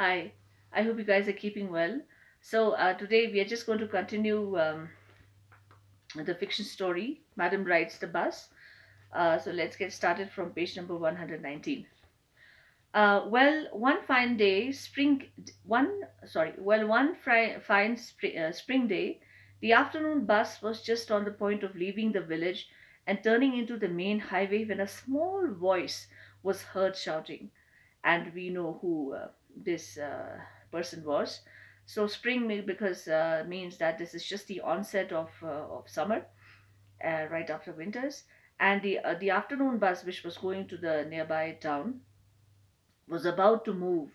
Hi, I hope you guys are keeping well. Today we are just going to continue the fiction story, Madam Rides the Bus. Let's get started from page number 119. One fine day, spring day, the afternoon bus was just on the point of leaving the village and turning into the main highway when a small voice was heard shouting, and we know who this person was. So because means that this is just the onset of summer, right after winters, and the afternoon bus, which was going to the nearby town, was about to move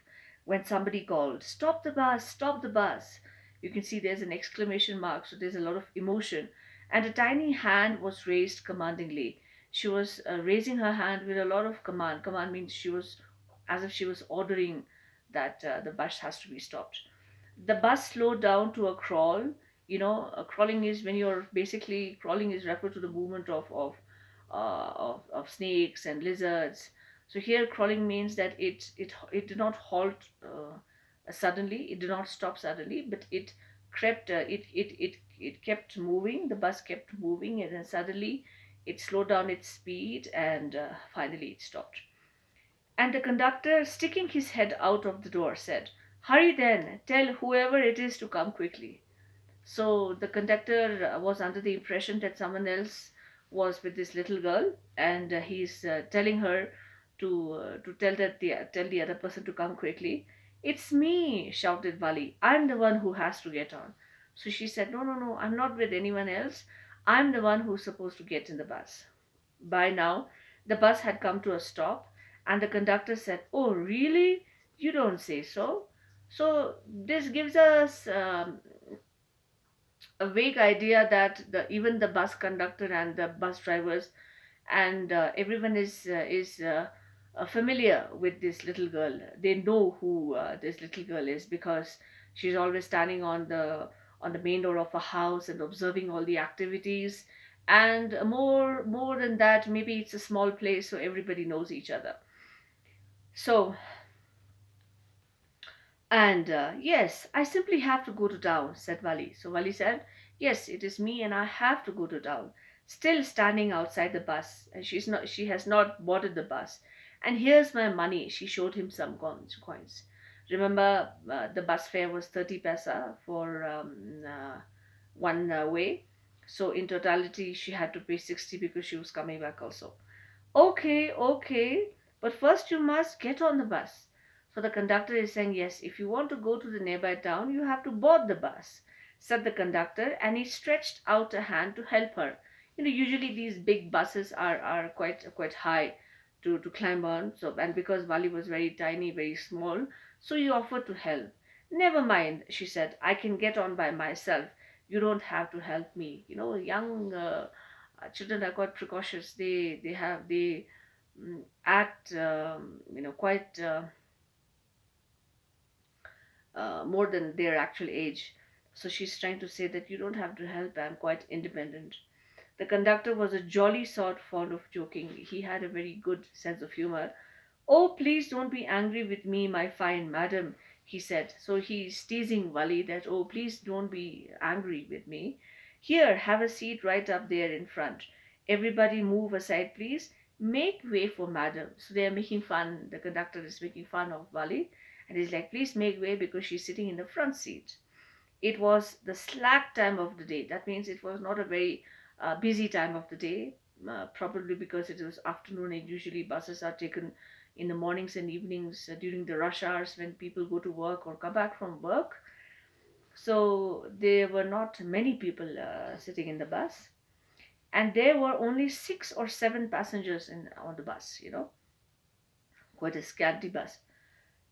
when somebody called, "Stop the bus! Stop the bus!" You can see there's an exclamation mark, so there's a lot of emotion, and a tiny hand was raised commandingly. She was raising her hand with a lot of command. Command means she was as if she was ordering that the bus has to be stopped. The bus slowed down to a crawl. Crawling is when you're basically crawling is referred to the movement of snakes and lizards. So here, crawling means that it did not halt suddenly. It did not stop suddenly, but it crept. It kept moving. The bus kept moving, and then suddenly it slowed down its speed, and finally it stopped. And the conductor, sticking his head out of the door, said, "Hurry then, tell whoever it is to come quickly." So the conductor was under the impression that someone else was with this little girl, and he's telling her to tell the other person to come quickly. "It's me!" shouted Vali. "I'm the one who has to get on." So she said, "No, no, no, I'm not with anyone else. I'm the one who's supposed to get in the bus." By now, the bus had come to a stop, and the conductor said, "Oh, really? You don't say so." So this gives us a vague idea that even the bus conductor and the bus drivers and everyone is familiar with this little girl. They know who this little girl is because she's always standing on the main door of a house and observing all the activities. And more than that, maybe it's a small place, so everybody knows each other. So and yes, I simply have to go to town, said Vali. So Vali said, "Yes, it is me, and I have to go to town." Still standing outside the bus, and she has not boarded the bus. "And here's my money." She showed him some coins. Remember, the bus fare was 30 paisa for one way. So in totality, she had to pay 60 because she was coming back also. "Okay, okay, but first you must get on the bus." So the conductor is saying, "Yes, if you want to go to the nearby town, you have to board the bus," said the conductor, and he stretched out a hand to help her. Usually these big buses are quite high to climb on. So, and because Bali was very tiny, very small, so he offered to help. "Never mind," she said, "I can get on by myself. You don't have to help me." Young children are quite precautious. They act quite more than their actual age. So she's trying to say that you don't have to help. I'm quite independent. The conductor was a jolly sort, fond of joking. He had a very good sense of humor. "Oh, please don't be angry with me, my fine madam," he said. So he's teasing Wali that, "Oh, please don't be angry with me. Here, have a seat right up there in front. Everybody move aside, please. Make way for madam." So they are making fun. The conductor is making fun of Wali, and he's like, "Please make way because she's sitting in the front seat." It was the slack time of the day. That means it was not a very busy time of the day, probably because it was afternoon and usually buses are taken in the mornings and evenings during the rush hours when people go to work or come back from work. So there were not many people sitting in the bus, and there were only 6 or 7 passengers on the bus. Quite a scanty bus.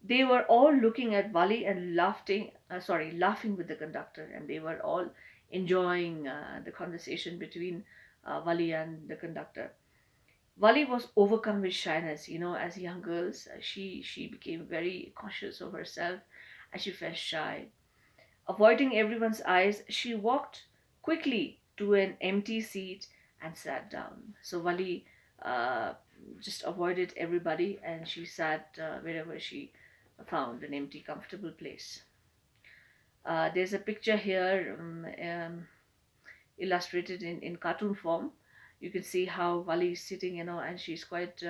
They were all looking at Wali and laughing with the conductor, and they were all enjoying the conversation between Wali and the conductor. Wali was overcome with shyness. As young girls, she became very cautious of herself, and she felt shy. Avoiding everyone's eyes, she walked quickly to an empty seat and sat down. So Wali uh, just avoided everybody, and she sat wherever she found an empty, comfortable place. There's a picture here illustrated in cartoon form. You can see how Wali is sitting, and she's quite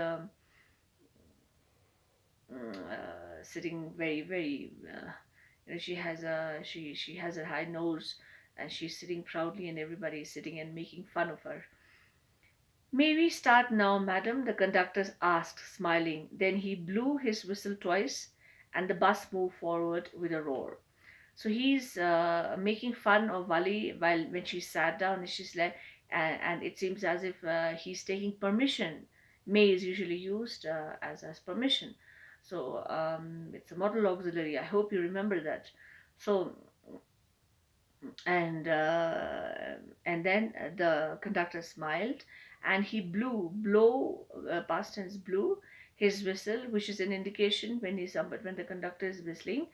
sitting very, very. She has a high nose, and she's sitting proudly, and everybody is sitting and making fun of her. May we start now, madam? The conductor asked, smiling. Then he blew his whistle twice, and the bus moved forward with a roar. So he's making fun of Wali while when she sat down, and she's like, and it seems as if he's taking permission. May is usually used as permission. So it's a model auxiliary. I hope you remember that. So and and then the conductor smiled, and he blow past tense blew his whistle, which is an indication when the conductor is whistling,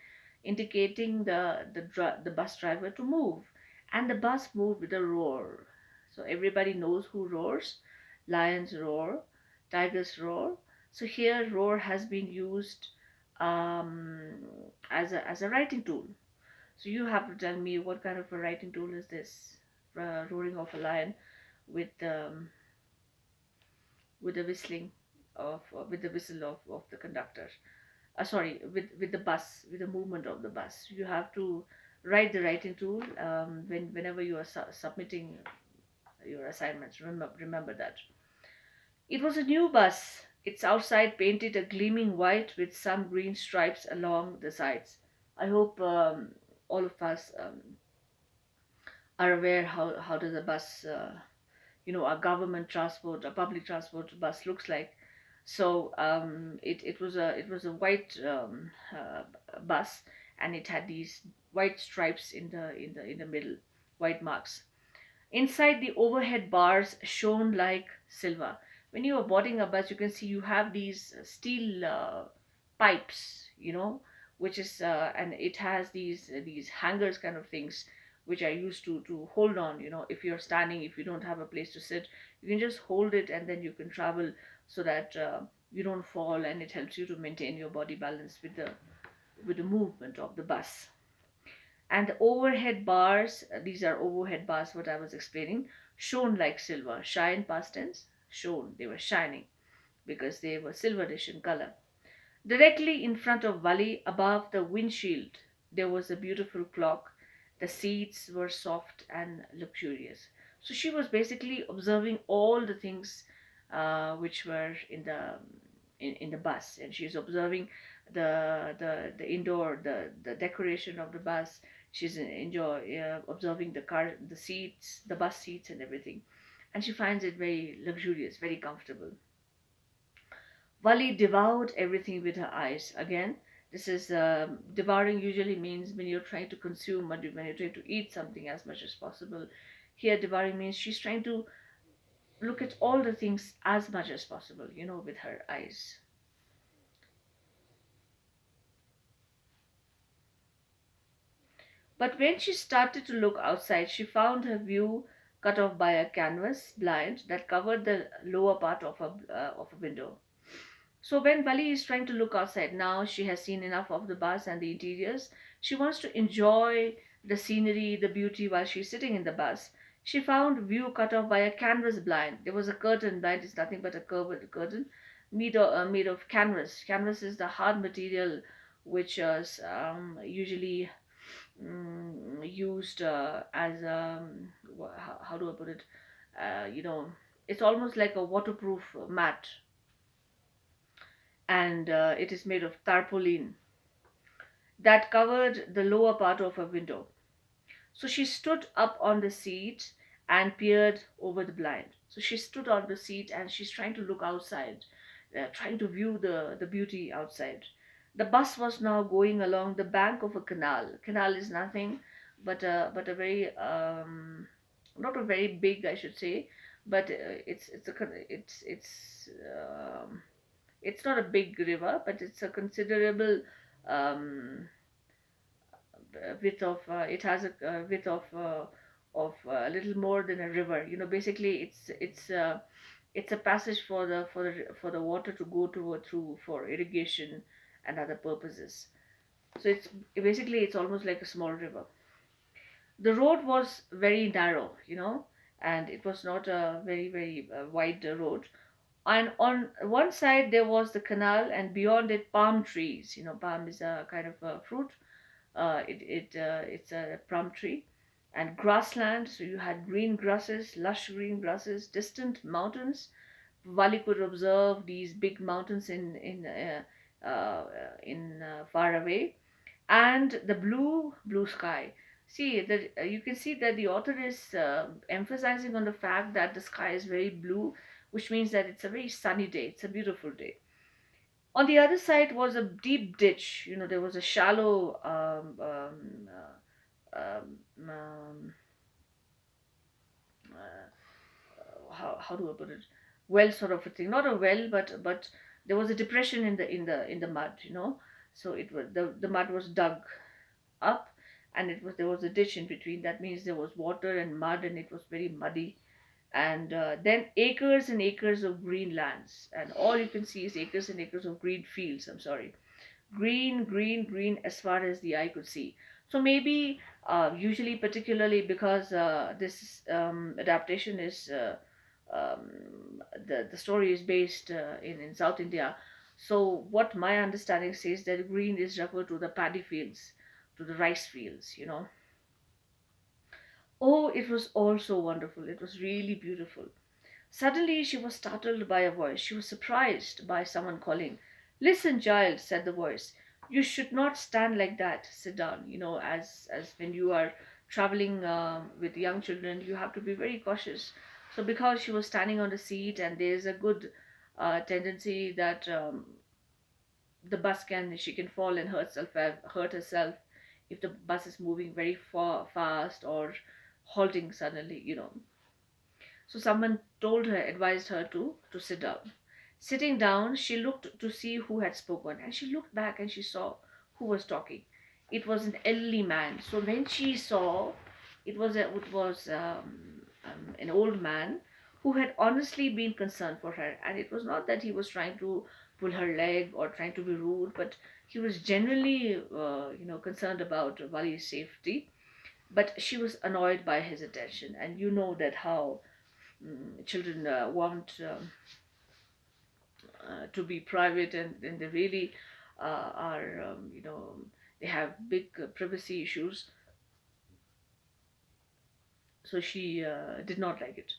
indicating the bus driver to move, and the bus moved with a roar. So everybody knows who roars. Lions roar, tigers roar. So here roar has been used um, as a writing tool. So you have to tell me what kind of a writing tool is this? Roaring of a lion with with the whistling with the whistle of the conductor. Sorry, with the bus, with the movement of the bus. You have to write the writing tool whenever you are submitting your assignments. Remember that. It was a new bus. Its outside painted a gleaming white with some green stripes along the sides. I hope all of us are aware how does a bus a government transport, a public transport bus looks like. So it was a white bus, and it had these white stripes in the middle, white marks. Inside, the overhead bars shone like silver. When you are boarding a bus, you can see you have these steel pipes, which is and it has these hangers kind of things, which are used to hold on. If you're standing, if you don't have a place to sit, you can just hold it, and then you can travel so that you don't fall, and it helps you to maintain your body balance with the movement of the bus. And the overhead bars, these are overhead bars, what I was explaining, shone like silver. Shine past tense, shone, they were shining because they were silverish in color. Directly in front of Wali, above the windshield, there was a beautiful clock. The seats were soft and luxurious. So she was basically observing all the things which were in the bus, and she's observing the indoor, the decoration of the bus. She's enjoy observing the car, the seats, the bus seats, and everything, and she finds it very luxurious, very comfortable. Wali devoured everything with her eyes. Again, this is devouring usually means when you're trying to consume, when you're trying to eat something as much as possible. Here, devouring means she's trying to look at all the things as much as possible, with her eyes. But when she started to look outside, she found her view cut off by a canvas blind that covered the lower part of a window. So when Bali is trying to look outside, now she has seen enough of the bus and the interiors. She wants to enjoy the scenery, the beauty while she's sitting in the bus. She found view cut off by a canvas blind. There was a curtain. Blind is nothing but a curved curtain made of canvas. Canvas is the hard material which is usually used as how do I put it? It's almost like a waterproof mat, and it is made of tarpaulin that covered the lower part of her window. So she stood up on the seat and peered over the blind. So she stood on the seat and she's trying to look outside, trying to view the beauty outside. The bus was now going along the bank of a canal. Canal is nothing but a very not a very big, I should say, but it's not a big river, but it's a considerable um, width of it has a width of a little more than a river. Basically it's a passage for the water to go through for irrigation, and other purposes. So it's almost like a small river. The road was very narrow, and it was not a very wide road. And on one side there was the canal, and beyond it palm trees. Palm is a kind of a fruit. It's a plum tree, and grassland. So you had green grasses, lush green grasses, distant mountains. Wali could observe these big mountains in far away, and the blue sky. See that you can see that the author is emphasizing on the fact that the sky is very blue, which means that it's a very sunny day. It's a beautiful day. On the other side was a deep ditch. There was a shallow um, how do I put it? Well, sort of a thing. Not a well, but there was a depression in the mud. So it was the mud was dug up, and there was a ditch in between. That means there was water and mud, and it was very muddy. And then acres and acres of green lands, and all you can see is acres and acres of green fields. I'm sorry, green, green, green as far as the eye could see. So maybe, usually, particularly because this adaptation is the story is based in South India. So what my understanding says that green is referred to the paddy fields, to the rice fields. Oh, it was all so wonderful. It was really beautiful. Suddenly she was startled by a voice. She was surprised by someone calling. "Listen, child," said the voice. "You should not stand like that. Sit down." As when you are traveling with young children, you have to be very cautious. So because she was standing on the seat, and there is a good tendency that the bus can she can fall and hurt herself if the bus is moving very fast or halting suddenly. So someone advised her to sit down. Sitting down, she looked to see who had spoken, and she looked back and she saw who was talking. It was an elderly man. So when she saw, it was an old man who had honestly been concerned for her, and it was not that he was trying to pull her leg or trying to be rude, but he was genuinely, concerned about Vali's safety. But she was annoyed by his attention, and you know that how children want to be private, and they really are, they have big privacy issues. So she did not like it.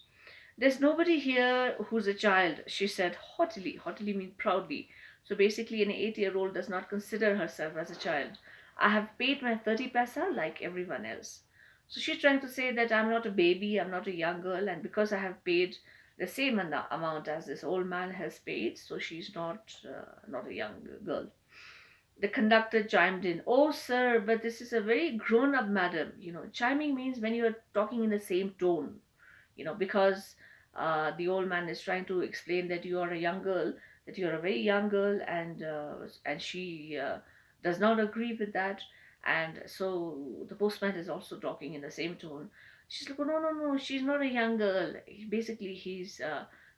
"There's nobody here who's a child," she said haughtily. Haughtily means proudly. So basically, an 8-year-old does not consider herself as a child. "I have paid my 30 paisa like everyone else." So she's trying to say that I'm not a baby, I'm not a young girl, and because I have paid the same amount as this old man has paid, so she's not a young girl. The conductor chimed in. "Oh, sir, but this is a very grown up madam." Chiming means when you are talking in the same tone, because the old man is trying to explain that you are a young girl, that you are a very young girl, and she does not agree with that. And so the postman is also talking in the same tone. She's like, "Oh, no, no, no, she's not a young girl." Basically, he's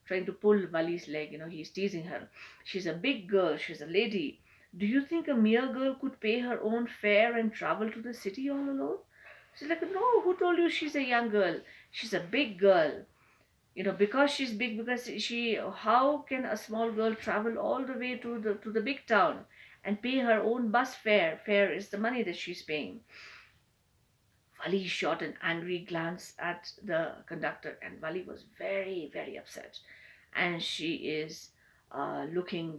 trying to pull Vali's leg. He's teasing her. "She's a big girl. She's a lady. Do you think a mere girl could pay her own fare and travel to the city all alone?" She's like, "No, who told you she's a young girl? She's a big girl." Because she's big, because how can a small girl travel all the way to the big town and pay her own bus fare? Fare is the money that she's paying. Vali shot an angry glance at the conductor, and Vali was very, very upset. And she is looking,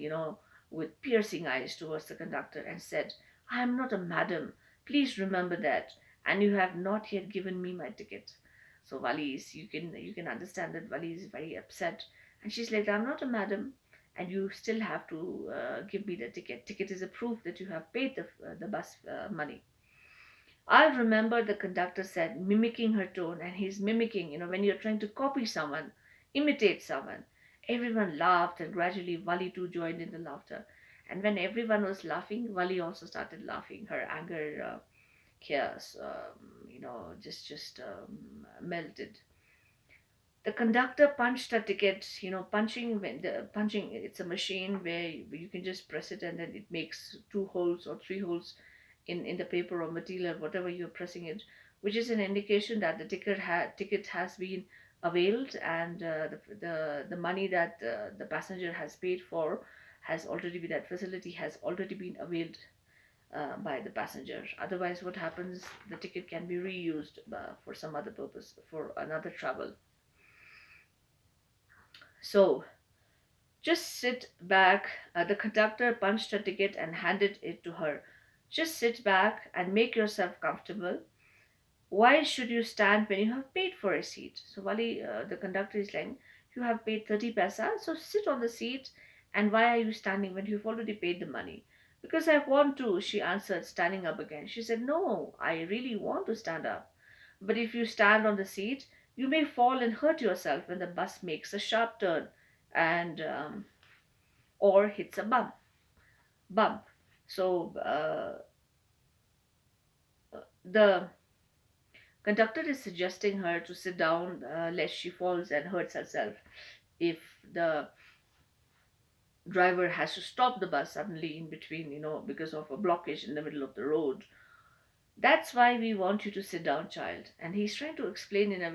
with piercing eyes towards the conductor, and said, "I am not a madam. Please remember that. And you have not yet given me my ticket." So Vali is, you can understand that Vali is very upset, and she's like, "I'm not a madam, and you still have to give me the ticket. Ticket is a proof that you have paid the bus money." "I remember," the conductor said, mimicking her tone, and he's mimicking, when you're trying to copy someone, imitate someone. Everyone laughed, and gradually Vali too joined in the laughter. And when everyone was laughing, Vali also started laughing. Her anger, chaos, just melted. The conductor punched a ticket, punching, when the punching, it's a machine where you can just press it and then it makes two holes or three holes in the paper or material, whatever you're pressing it, which is an indication that the ticket has been availed, and the money that the passenger has paid for has already been, that facility has already been availed by the passenger. Otherwise, what happens, the ticket can be reused for some other purpose, for another travel. So just sit back. The conductor punched her ticket and handed it to her. Just sit back and make yourself comfortable. Why should you stand when you have paid for a seat? So Wali, the conductor is like, you have paid 30 paisa, so sit on the seat. And why are you standing when you've already paid the money? Because I want to, she answered, standing up again. She said, no, I really want to stand up. But if you stand on the seat, you may fall and hurt yourself when the bus makes a sharp turn and or hits a bump. So the conductor is suggesting her to sit down lest she falls and hurts herself if the driver has to stop the bus suddenly in between, because of a blockage in the middle of the road. That's why we want you to sit down, child. And he's trying to explain in a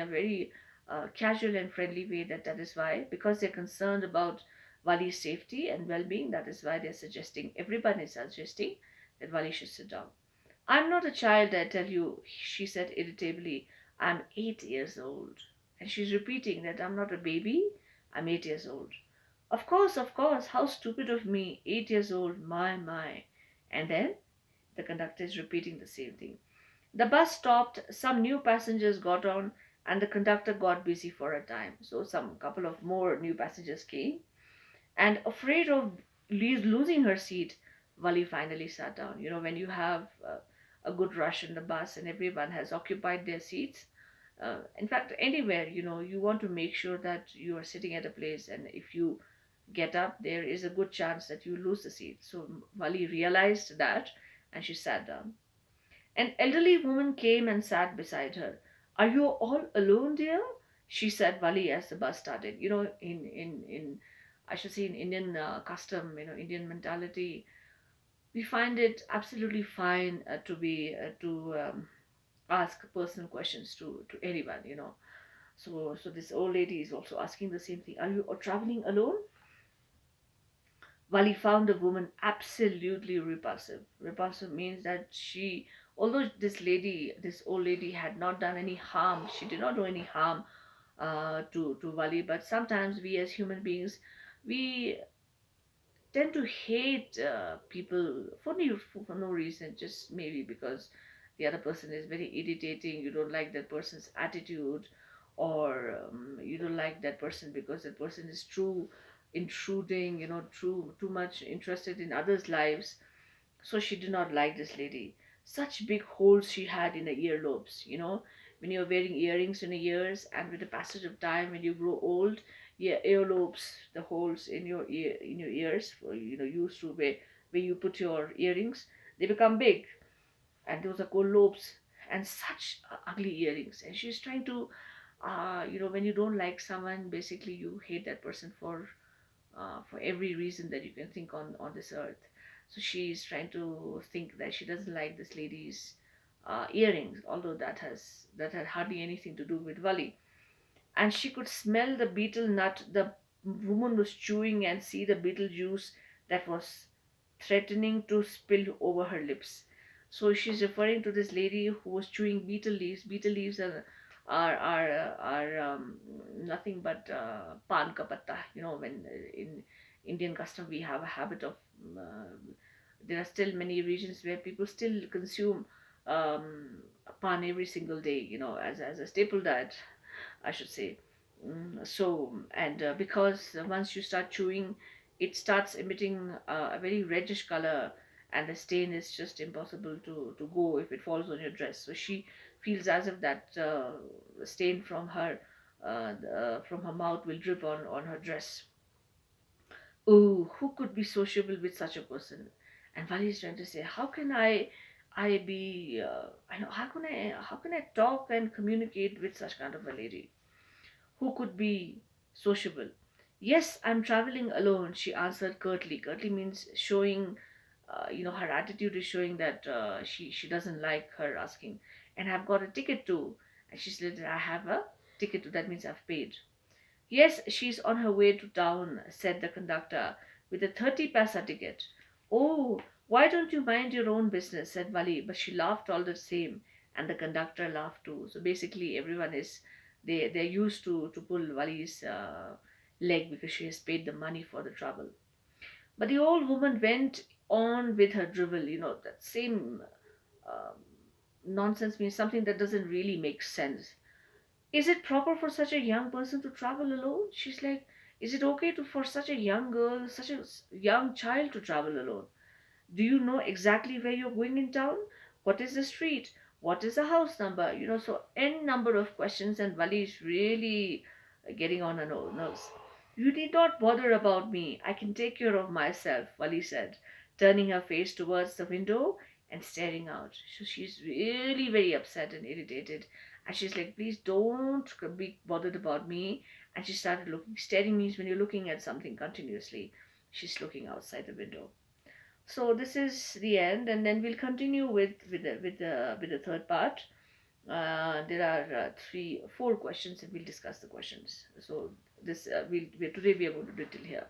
very casual and friendly way that that is why, because they're concerned about Wali's safety and well-being. That is why they're suggesting, everyone is suggesting that Wali should sit down. I'm not a child, I tell you, she said irritably. I'm 8 years old. And she's repeating that I'm not a baby, I'm 8 years old. Of course, how stupid of me, 8 years old, my. And then the conductor is repeating the same thing. The bus stopped, some new passengers got on, and the conductor got busy for a time. So some couple of more new passengers came, and afraid of losing her seat, Wali finally sat down. When you have a good rush in the bus and everyone has occupied their seats, in fact, anywhere, you want to make sure that you are sitting at a place, and if you get up, there is a good chance that you lose the seat. So Wali realized that, and she sat down. An elderly woman came and sat beside her. Are you all alone, dear? She said, Wali, as the bus started. In I should say, in Indian custom, Indian mentality, we find it absolutely fine to ask personal questions to anyone. So this old lady is also asking the same thing. Are you traveling alone? Wally found the woman absolutely repulsive. Repulsive means that although this old lady had not done any harm, she did not do any harm to Wally, but sometimes we as human beings, we tend to hate people for no reason, just maybe because the other person is very irritating, you don't like that person's attitude, or you don't like that person because that person is too intruding, too much interested in others' lives. So she did not like this lady. Such big holes she had in the earlobes, when you're wearing earrings in the ears, and with the passage of time, when you grow old, yeah, earlobes, the holes in your ears, used to where you put your earrings, they become big, and those are called lobes, and such ugly earrings. And she's trying to, when you don't like someone, basically you hate that person for every reason that you can think on this earth. So she's trying to think that she doesn't like this lady's earrings, although that had hardly anything to do with Wali. And she could smell the betel nut the woman was chewing, and see the betel juice that was threatening to spill over her lips. So she's referring to this lady who was chewing betel leaves. Betel leaves are nothing but pan ka patta. When in Indian custom we have a habit of. There are still many regions where people still consume pan every single day. As a staple diet, I should say. So, and because once you start chewing, it starts emitting a very reddish color, and the stain is just impossible to go if it falls on your dress. So she feels as if that stain from her mouth will drip on her dress. Oh, who could be sociable with such a person? And Vali is trying to say, how can I be, I know, how can I talk and communicate with such kind of a lady? who could be sociable. Yes, I'm traveling alone, she answered curtly. Curtly means showing, her attitude is showing that she doesn't like her asking. And I've got a ticket too. And she said, I have a ticket too. That means I've paid. Yes, she's on her way to town, said the conductor, with a 30 paisa ticket. Oh, why don't you mind your own business, said Vali, but she laughed all the same, and the conductor laughed too. So basically, everyone is, they're used to pull Vali's leg because she has paid the money for the travel. But the old woman went on with her drivel, that same um, nonsense means something that doesn't really make sense. Is it proper for such a young person to travel alone? She's like, is it okay for such a young girl, such a young child to travel alone? Do you know exactly where you're going in town? What is the street? What is the house number? So n number of questions, and Vali is really getting on her nerves. You need not bother about me. I can take care of myself, Vali said, turning her face towards the window and staring out. So she's really very upset and irritated. And she's like, please don't be bothered about me. And she started looking. Staring means when you're looking at something continuously. She's looking outside the window. So this is the end, and then we'll continue with the third part. There are four questions, and we'll discuss the questions. So this today we are going to do it till here.